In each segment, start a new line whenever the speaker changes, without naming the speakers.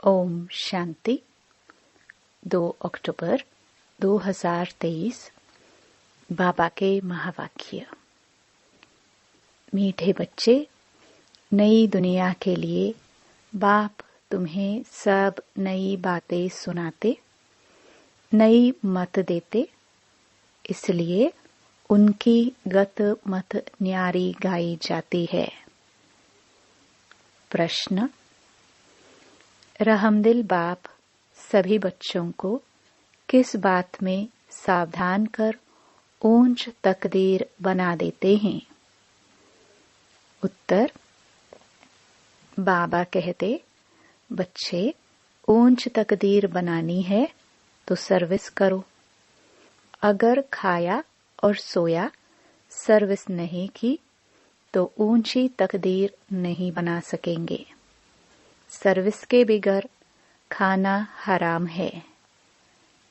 ओम शांति। 2 अक्टूबर 2023। बाबा के महावाक्य। मीठे बच्चे, नई दुनिया के लिए बाप तुम्हें सब नई बातें सुनाते, नई मत देते, इसलिए उनकी गत मत न्यारी गाई जाती है। प्रश्न। रहमदिल बाप सभी बच्चों को किस बात में सावधान कर ऊंच तकदीर बना देते हैं? उत्तर। बाबा कहते, बच्चे, ऊंच तकदीर बनानी है तो सर्विस करो। अगर खाया और सोया, सर्विस नहीं की तो ऊंची तकदीर नहीं बना सकेंगे। सर्विस के बगैर खाना हराम है,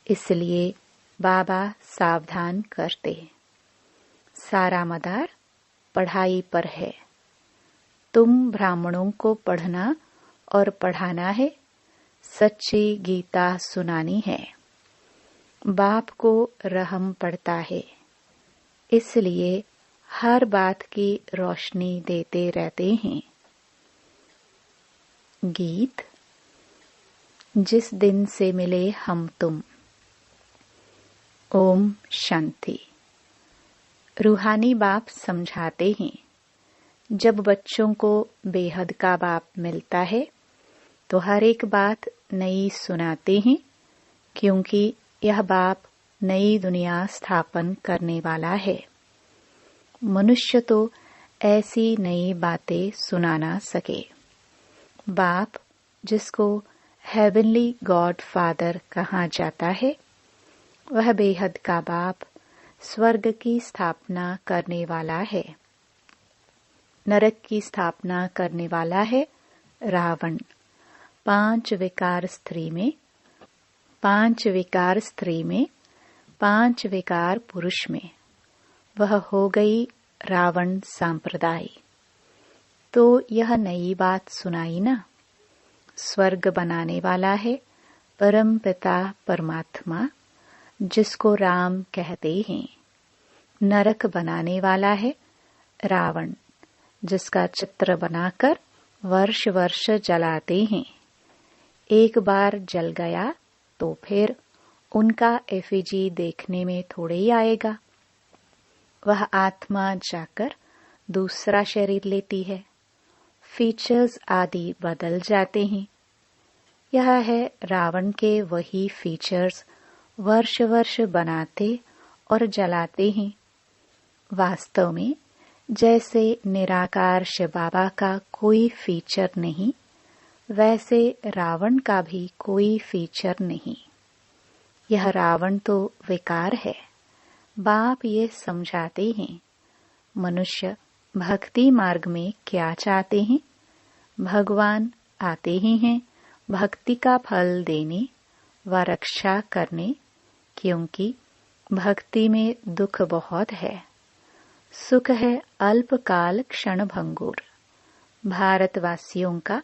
इसलिए बाबा सावधान करते। सारा मदार पढ़ाई पर है। तुम ब्राह्मणों को पढ़ना और पढ़ाना है, सच्ची गीता सुनानी है। बाप को रहम पड़ता है, इसलिए हर बात की रोशनी देते रहते हैं। गीत। जिस दिन से मिले हम तुम। ओम शांति। रूहानी बाप समझाते हैं, जब बच्चों को बेहद का बाप मिलता है तो हर एक बात नई सुनाते हैं, क्योंकि यह बाप नई दुनिया स्थापन करने वाला है। मनुष्य तो ऐसी नई बातें सुना ना सके। बाप, जिसको हेवनली गॉड फादर कहा जाता है, वह बेहद का बाप स्वर्ग की स्थापना करने वाला है। नरक की स्थापना करने वाला है रावण। 5 विकार स्त्री में, 5 विकार स्त्री में, 5 विकार पुरुष में वह हो गई रावण सांप्रदाय। तो यह नई बात सुनाई ना। स्वर्ग बनाने वाला है परम पिता परमात्मा, जिसको राम कहते हैं। नरक बनाने वाला है रावण, जिसका चित्र बनाकर वर्ष वर्ष जलाते हैं। एक बार जल गया तो फिर उनका एफिजी देखने में थोड़े ही आएगा। वह आत्मा जाकर दूसरा शरीर लेती है। फीचर्स आदि बदल जाते हैं। यह है रावण के वही फीचर्स वर्ष वर्ष बनाते और जलाते हैं। वास्तव में जैसे निराकार शिव बाबा का कोई फीचर नहीं, वैसे रावण का भी कोई फीचर नहीं। यह रावण तो विकार है। बाप ये समझाते हैं, मनुष्य भक्ति मार्ग में क्या चाहते हैं? भगवान आते ही हैं भक्ति का फल देने व रक्षा करने, क्योंकि भक्ति में दुख बहुत है। सुख है अल्पकाल क्षण भंगुर। भारतवासियों का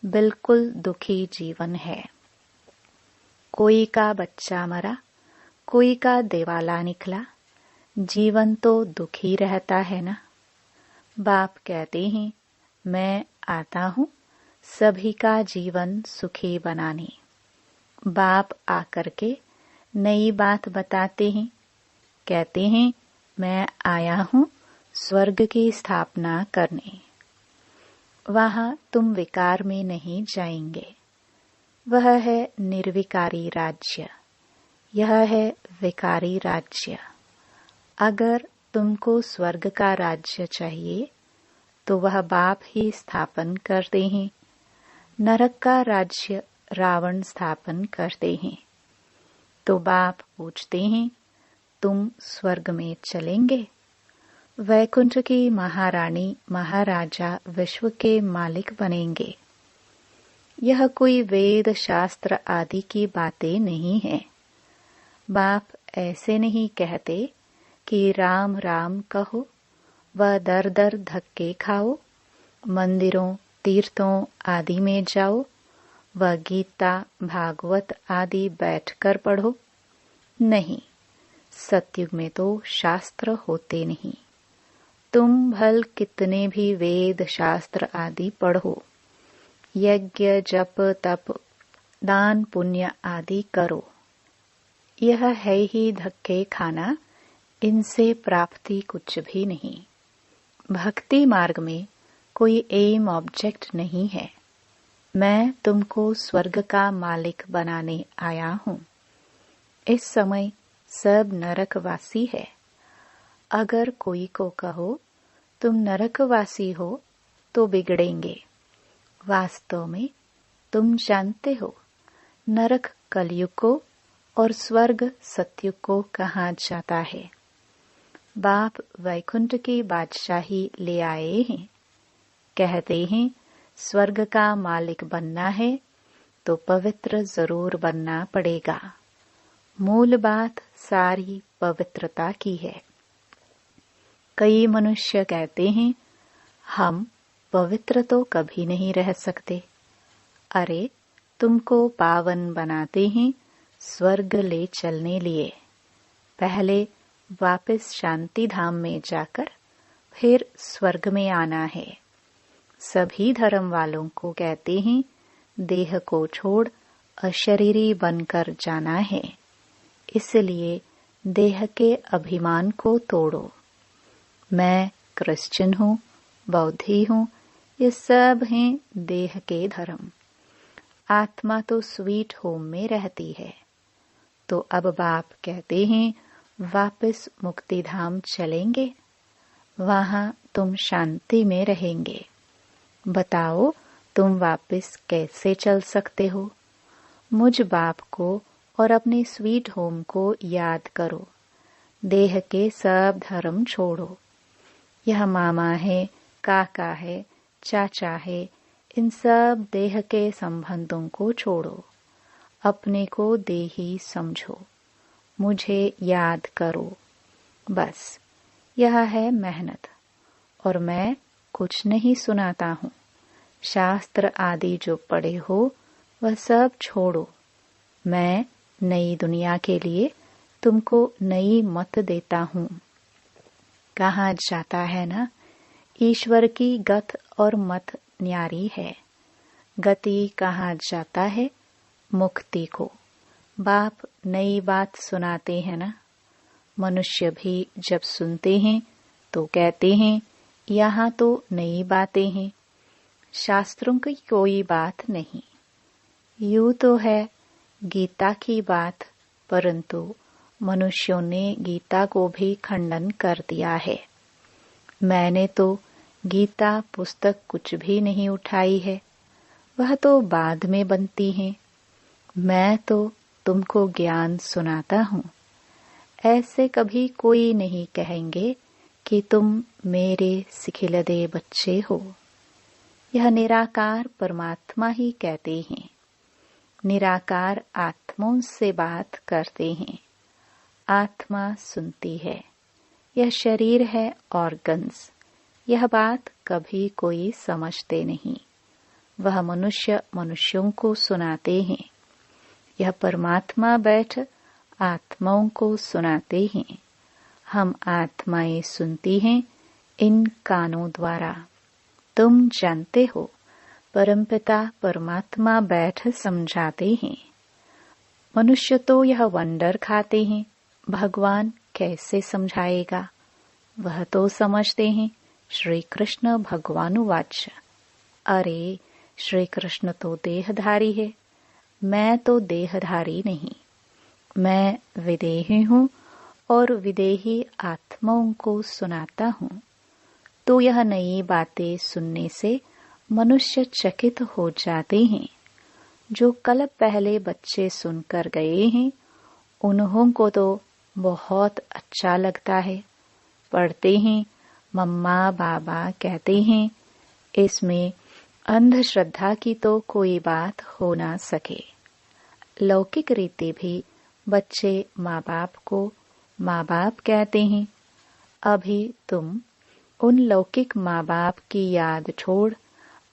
बिल्कुल दुखी जीवन है। कोई का बच्चा मरा, कोई का दिवाला निकला, जीवन तो दुखी रहता है ना। बाप कहते हैं, मैं आता हूँ सभी का जीवन सुखी बनाने। बाप आकर के नई बात बताते हैं, कहते हैं, मैं आया हूँ स्वर्ग की स्थापना करने। वहाँ तुम विकार में नहीं जाएंगे। वह है निर्विकारी राज्य, यह है विकारी राज्य। अगर तुमको स्वर्ग का राज्य चाहिए तो वह बाप ही स्थापन करते हैं। नरक का राज्य रावण स्थापन करते हैं। तो बाप पूछते हैं, तुम स्वर्ग में चलेंगे? वैकुंठ की महारानी महाराजा विश्व के मालिक बनेंगे। यह कोई वेद शास्त्र आदि की बातें नहीं है। बाप ऐसे नहीं कहते कि राम राम कहो व दर दर धक्के खाओ, मंदिरों तीर्थों आदि में जाओ, वह गीता भागवत आदि बैठकर पढ़ो। नहीं, सतयुग में तो शास्त्र होते नहीं। तुम भल कितने भी वेद शास्त्र आदि पढ़ो, यज्ञ जप तप दान पुण्य आदि करो, यह है ही धक्के खाना, इनसे प्राप्ति कुछ भी नहीं। भक्ति मार्ग में कोई एम ऑब्जेक्ट नहीं है। मैं तुमको स्वर्ग का मालिक बनाने आया हूँ। इस समय सब नरकवासी है। अगर कोई को कहो तुम नरकवासी हो तो बिगड़ेंगे। वास्तव में तुम जानते हो नरक कलयुग को और स्वर्ग सतयुग को कहा जाता है। बाप वैकुंठ की बादशाही ले आए हैं। कहते हैं स्वर्ग का मालिक बनना है तो पवित्र जरूर बनना पड़ेगा। मूल बात सारी पवित्रता की है। कई मनुष्य कहते हैं हम पवित्र तो कभी नहीं रह सकते। अरे, तुमको पावन बनाते हैं स्वर्ग ले चलने लिए। पहले वापस शांति धाम में जाकर फिर स्वर्ग में आना है। सभी धर्म वालों को कहते हैं देह को छोड़ अशरीरी बनकर जाना है। इसलिए देह के अभिमान को तोड़ो। मैं क्रिश्चियन हूँ, बौद्धी हूँ, ये सब हैं देह के धर्म। आत्मा तो स्वीट होम में रहती है। तो अब बाप कहते हैं वापस मुक्ति धाम चलेंगे, वहां तुम शांति में रहेंगे। बताओ तुम वापस कैसे चल सकते हो? मुझ बाप को और अपने स्वीट होम को याद करो। देह के सब धर्म छोड़ो। यह मामा है, काका है, चाचा है, इन सब देह के संबंधों को छोड़ो। अपने को देही समझो। मुझे याद करो। बस यह है मेहनत। और मैं कुछ नहीं सुनाता हूँ। शास्त्र आदि जो पढ़े हो वह सब छोड़ो। मैं नई दुनिया के लिए तुमको नई मत देता हूँ। कहा जाता है ना, ईश्वर की गत और मत न्यारी है। गति कहा जाता है मुक्ति को। बाप नई बात सुनाते हैं ना। मनुष्य भी जब सुनते हैं तो कहते हैं यहाँ तो नई बातें हैं, शास्त्रों की कोई बात नहीं। यूं तो है गीता की बात, परंतु मनुष्यों ने गीता को भी खंडन कर दिया है। मैंने तो गीता पुस्तक कुछ भी नहीं उठाई है, वह तो बाद में बनती है। मैं तो तुमको ज्ञान सुनाता हूँ। ऐसे कभी कोई नहीं कहेंगे कि तुम मेरे सिखिलदे बच्चे हो। यह निराकार परमात्मा ही कहते हैं। निराकार आत्माओं से बात करते हैं। आत्मा सुनती है। यह शरीर है ऑर्गन्स। यह बात कभी कोई समझते नहीं। वह मनुष्य मनुष्यों को सुनाते हैं। यह परमात्मा बैठ आत्माओं को सुनाते हैं। हम आत्माएं सुनती हैं इन कानों द्वारा। तुम जानते हो परमपिता परमात्मा बैठ समझाते हैं। मनुष्य तो यह वंडर खाते हैं, भगवान कैसे समझाएगा? वह तो समझते हैं श्री कृष्ण भगवानुवाच। अरे, श्री कृष्ण तो देहधारी है, मैं तो देहधारी नहीं। मैं विदेही हूँ और विदेही आत्माओं को सुनाता हूँ। तो यह नई बातें सुनने से मनुष्य चकित हो जाते हैं। जो कल पहले बच्चे सुनकर गए हैं उन्हों को तो बहुत अच्छा लगता है। पढ़ते हैं, मम्मा बाबा कहते हैं, इसमें अंधश्रद्धा की तो कोई बात हो ना सके। लौकिक रीति भी बच्चे माँ बाप को माँ बाप कहते हैं। अभी तुम उन लौकिक माँ बाप की याद छोड़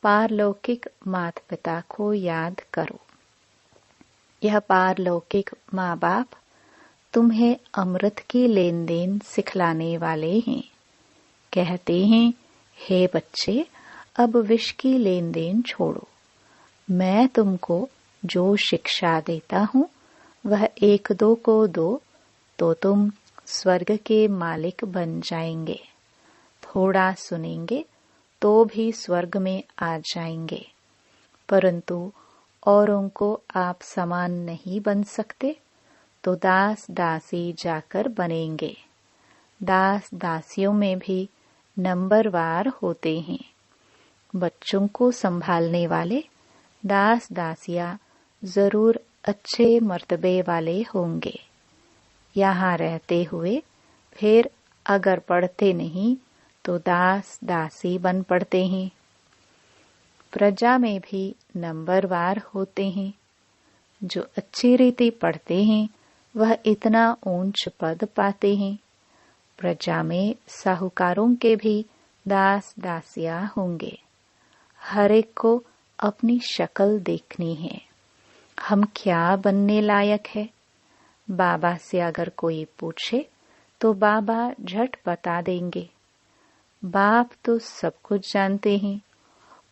पारलौकिक माता पिता को याद करो। यह पारलौकिक माँ बाप तुम्हें अमृत की लेन देन सिखलाने वाले हैं। कहते हैं, हे बच्चे, अब विष की लेन देन छोड़ो। मैं तुमको जो शिक्षा देता हूँ वह एक दो को दो तो तुम स्वर्ग के मालिक बन जाएंगे। थोड़ा सुनेंगे तो भी स्वर्ग में आ जाएंगे, परंतु औरों को आप समान नहीं बन सकते तो दास दासी जाकर बनेंगे। दास दासियों में भी नंबरवार होते हैं। बच्चों को संभालने वाले दास दासियां जरूर अच्छे मर्तबे वाले होंगे। यहाँ रहते हुए फिर अगर पढ़ते नहीं तो दास दासी बन पड़ते हैं। प्रजा में भी नंबरवार होते हैं। जो अच्छी रीति पढ़ते हैं वह इतना ऊंच पद पाते हैं। प्रजा में साहूकारों के भी दास दासियां होंगे। हर एक को अपनी शक्ल देखनी है, हम क्या बनने लायक है। बाबा से अगर कोई पूछे तो बाबा झट बता देंगे। बाप तो सब कुछ जानते हैं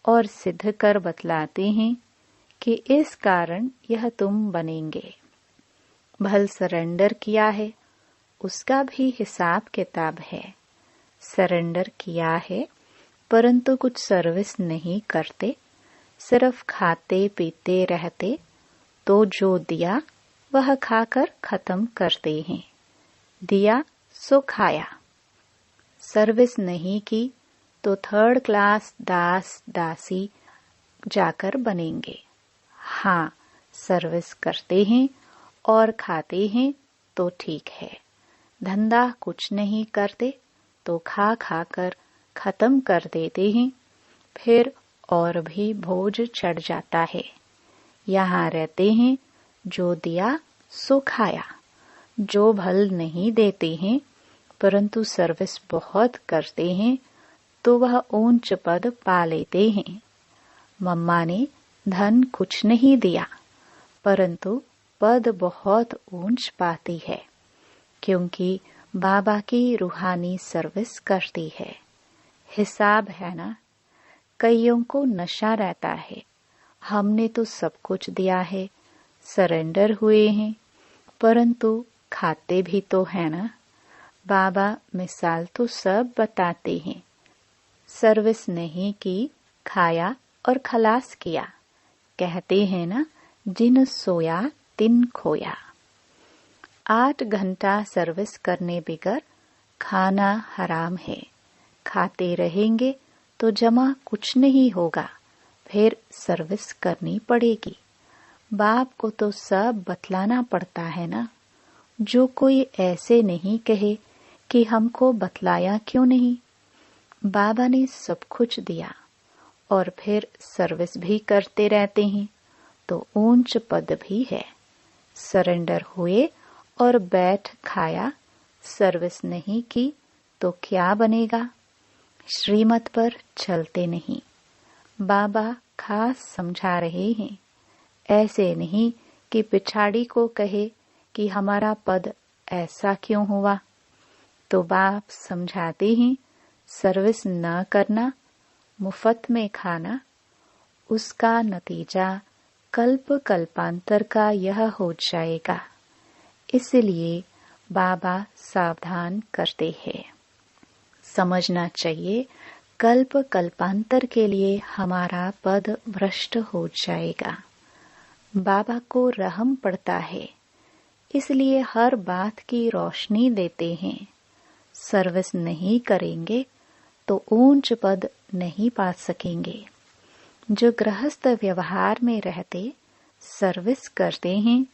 और सिद्ध कर बतलाते हैं कि इस कारण यह तुम बनेंगे। भल सरेंडर किया है उसका भी हिसाब किताब है। सरेंडर किया है परंतु कुछ सर्विस नहीं करते, सिर्फ खाते पीते रहते तो जो दिया वह खाकर खत्म करते हैं। दिया सो खाया। सर्विस नहीं की तो थर्ड क्लास दास दासी जाकर बनेंगे। हाँ, सर्विस करते हैं और खाते हैं तो ठीक है। धंधा कुछ नहीं करते तो खा खा कर खत्म कर देते हैं, फिर और भी बोझ चढ़ जाता है। यहाँ रहते हैं, जो दिया सो खाया। जो भल नहीं देते हैं परंतु सर्विस बहुत करते हैं तो वह ऊंच पद पा लेते हैं। मम्मा ने धन कुछ नहीं दिया परंतु पद बहुत ऊंच पाती है, क्योंकि बाबा की रूहानी सर्विस करती है। हिसाब है ना। कईयों को नशा रहता है, हमने तो सब कुछ दिया है, सरेंडर हुए हैं, परंतु खाते भी तो है ना। बाबा मिसाल तो सब बताते हैं। सर्विस नहीं की, खाया और खलास किया। कहते हैं ना, जिन सोया तिन खोया। 8 घंटा सर्विस करने बिगर खाना हराम है। खाते रहेंगे तो जमा कुछ नहीं होगा, फिर सर्विस करनी पड़ेगी। बाप को तो सब बतलाना पड़ता है ना। जो कोई ऐसे नहीं कहे कि हमको बतलाया क्यों नहीं। बाबा ने सब कुछ दिया और फिर सर्विस भी करते रहते हैं तो ऊंच पद भी है। सरेंडर हुए और बैठ खाया, सर्विस नहीं की तो क्या बनेगा। श्रीमत पर चलते नहीं। बाबा खास समझा रहे हैं। ऐसे नहीं कि पिछाड़ी को कहे कि हमारा पद ऐसा क्यों हुआ। तो बाप समझाते हैं, सर्विस न करना, मुफ्त में खाना, उसका नतीजा कल्प कल्पांतर का यह हो जाएगा। इसलिए बाबा सावधान करते हैं। समझना चाहिए, कल्प कल्पांतर के लिए हमारा पद भ्रष्ट हो जाएगा। बाबा को रहम पड़ता है, इसलिए हर बात की रोशनी देते हैं। सर्विस नहीं करेंगे तो ऊंच पद नहीं पा सकेंगे। जो गृहस्थ व्यवहार में रहते सर्विस करते हैं,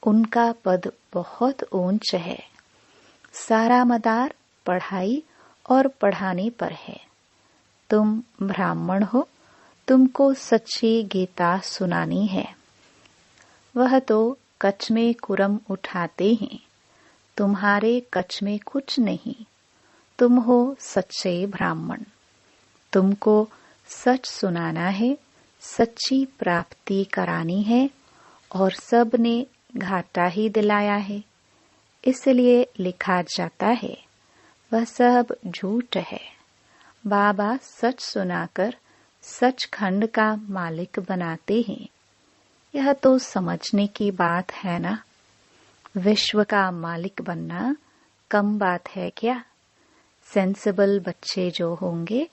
उनका पद बहुत ऊंच है। सारा मदार पढ़ाई और पढ़ाने पर है। तुम ब्राह्मण हो, तुमको सच्ची गीता सुनानी है। वह तो कच्छ में कुरम उठाते हैं, तुम्हारे कच्छ में कुछ नहीं। तुम हो सच्चे ब्राह्मण। तुमको सच सुनाना है, सच्ची प्राप्ति करानी है और सब ने घाटा ही दिलाया है, इसलिए लिखा जाता है वह सब झूठ है। बाबा सच सुनाकर सचखंड का मालिक बनाते हैं। यह तो समझने की बात है ना। विश्व का मालिक बनना कम बात है क्या? सेंसिबल बच्चे जो होंगे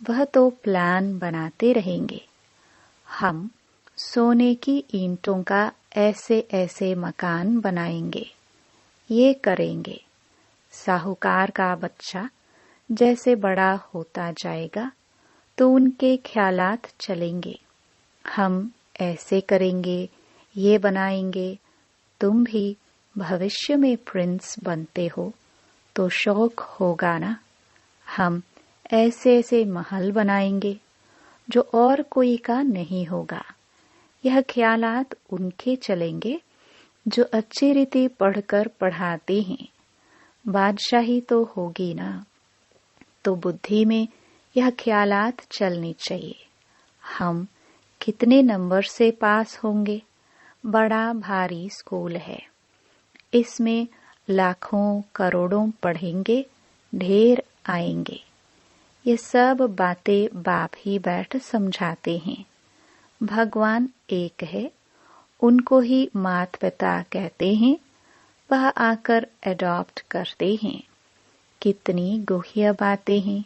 वह तो प्लान बनाते रहेंगे। हम सोने की ईंटों का ऐसे ऐसे मकान बनाएंगे, ये करेंगे। साहूकार का बच्चा जैसे बड़ा होता जाएगा तो उनके ख्यालात चलेंगे। हम ऐसे करेंगे, ये बनाएंगे। तुम भी भविष्य में प्रिंस बनते हो तो शौक होगा ना। हम ऐसे ऐसे महल बनाएंगे जो और कोई का नहीं होगा। यह ख्यालात उनके चलेंगे जो अच्छी रीति पढ़कर पढ़ाते हैं। बादशाही तो होगी ना, तो बुद्धि में यह ख्यालात चलनी चाहिए। हम कितने नंबर से पास होंगे? बड़ा भारी स्कूल है, इसमें लाखों करोड़ों पढ़ेंगे, ढेर आएंगे। ये सब बातें बाप ही बैठ समझाते हैं। भगवान एक है, उनको ही माता पिता कहते हैं। वह आकर एडॉप्ट करते हैं। कितनी गुह्य बातें हैं।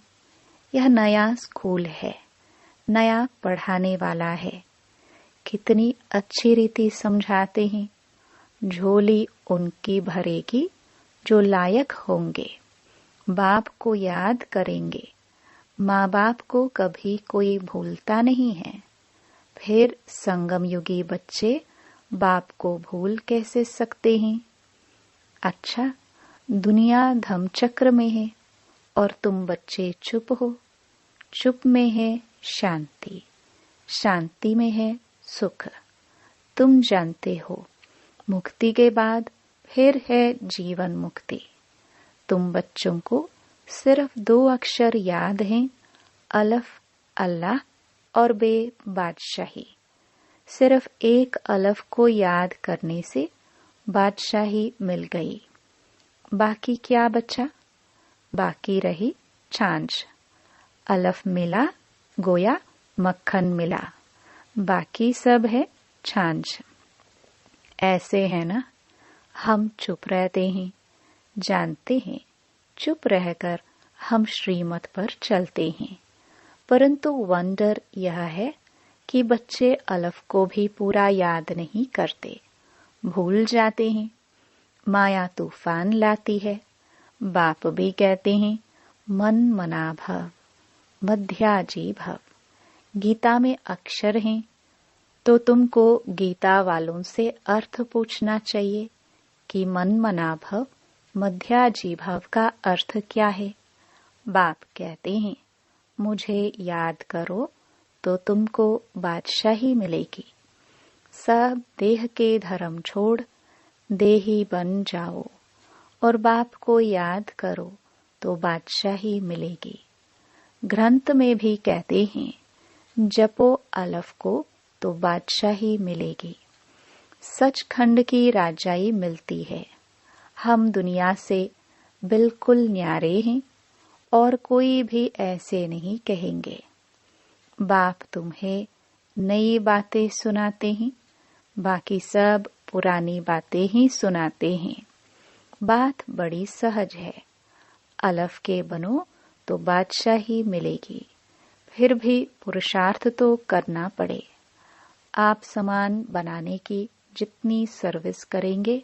यह नया स्कूल है, नया पढ़ाने वाला है। कितनी अच्छी रीति समझाते हैं। झोली उनकी भरेगी जो लायक होंगे, बाप को याद करेंगे। माँ बाप को कभी कोई भूलता नहीं है। फिर संगम युगी बच्चे बाप को भूल कैसे सकते हैं? अच्छा, दुनिया धमचक्र में है और तुम बच्चे चुप हो। चुप में है शांति, शांति में है सुख। तुम जानते हो मुक्ति के बाद फिर है जीवन मुक्ति। तुम बच्चों को सिर्फ 2 अक्षर याद हैं, अलफ अल्लाह और बे बादशाही। सिर्फ एक अलफ को याद करने से बादशाही मिल गई। बाकी क्या बचा? बाकी रही छाछ। अलफ मिला गोया मक्खन मिला, बाकी सब है छाछ। ऐसे है ना। हम चुप रहते हैं, जानते हैं चुप रहकर हम श्रीमत पर चलते हैं। परंतु वंडर यह है कि बच्चे अलफ को भी पूरा याद नहीं करते, भूल जाते हैं। माया तूफान लाती है। बाप भी कहते हैं मन मना भव, मध्याजी भव। गीता में अक्षर हैं, तो तुमको गीता वालों से अर्थ पूछना चाहिए कि मन मना भव, मध्याजी भव का अर्थ क्या है। बाप कहते हैं मुझे याद करो तो तुमको बादशाही मिलेगी। सब देह के धर्म छोड़ देही बन जाओ और बाप को याद करो तो बादशाही मिलेगी। ग्रंथ में भी कहते हैं जपो अलफ को तो बादशाही मिलेगी। सचखंड की राजाई मिलती है। हम दुनिया से बिल्कुल न्यारे हैं और कोई भी ऐसे नहीं कहेंगे। बाप तुम्हें नई बातें सुनाते हैं, बाकी सब पुरानी बातें ही सुनाते हैं। बात बड़ी सहज है। अलफ के बनो तो बादशाही मिलेगी। फिर भी पुरुषार्थ तो करना पड़े। आप सामान बनाने की जितनी सर्विस करेंगे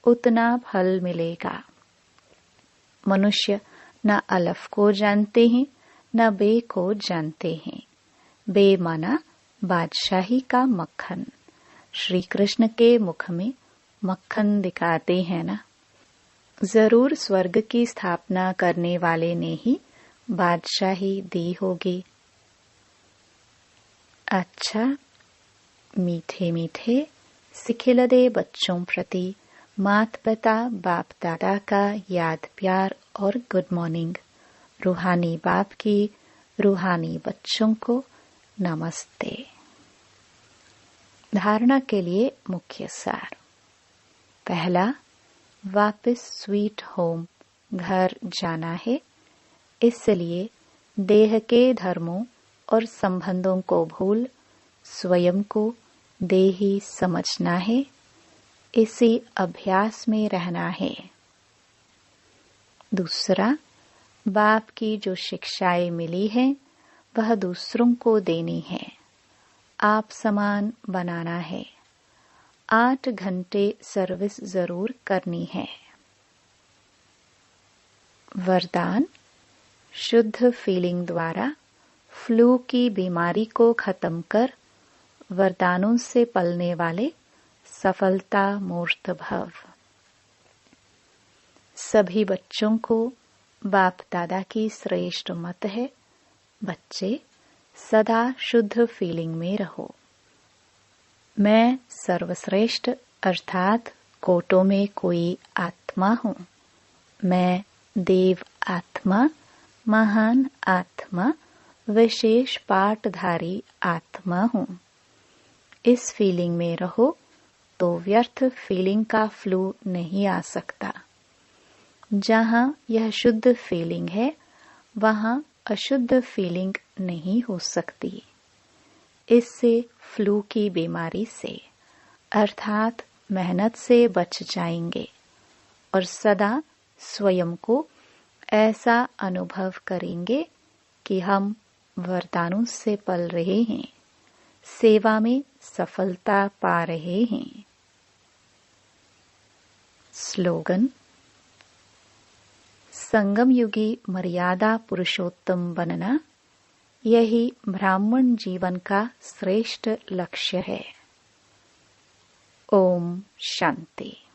उतना फल मिलेगा। मनुष्य न अलफ को जानते हैं न बे को जानते हैं। बे माना बादशाही का मक्खन। श्री कृष्ण के मुख में मक्खन दिखाते हैं ना। जरूर स्वर्ग की स्थापना करने वाले ने ही बादशाही दी होगी। अच्छा, मीठे मीठे सिखिलदे बच्चों प्रति माता पिता बाप दादा का याद प्यार और गुड मॉर्निंग। रूहानी बाप की रूहानी बच्चों को नमस्ते। धारणा के लिए मुख्य सार। पहला, वापस स्वीट होम घर जाना है, इसलिए देह के धर्मों और संबंधों को भूल स्वयं को देही समझना है। इसी अभ्यास में रहना है। दूसरा, बाप की जो शिक्षाएं मिली हैं वह दूसरों को देनी है। आप समान बनाना है। 8 घंटे सर्विस जरूर करनी है। वरदान, शुद्ध फीलिंग द्वारा फ्लू की बीमारी को खत्म कर वरदानों से पलने वाले सफलता मूर्त भव। सभी बच्चों को बाप दादा की श्रेष्ठ मत है, बच्चे सदा शुद्ध फीलिंग में रहो। मैं सर्वश्रेष्ठ अर्थात कोटों में कोई आत्मा हूँ। मैं देव आत्मा, महान आत्मा, विशेष पाठधारी आत्मा हूँ। इस फीलिंग में रहो तो व्यर्थ फीलिंग का फ्लू नहीं आ सकता। जहाँ यह शुद्ध फीलिंग है वहाँ अशुद्ध फीलिंग नहीं हो सकती। इससे फ्लू की बीमारी से अर्थात मेहनत से बच जाएंगे और सदा स्वयं को ऐसा अनुभव करेंगे कि हम वरदानों से पल रहे हैं, सेवा में सफलता पा रहे हैं। स्लोगन, संगम युगी मर्यादा पुरुषोत्तम बनना, यही ब्राह्मण जीवन का श्रेष्ठ लक्ष्य है। ओम शांति।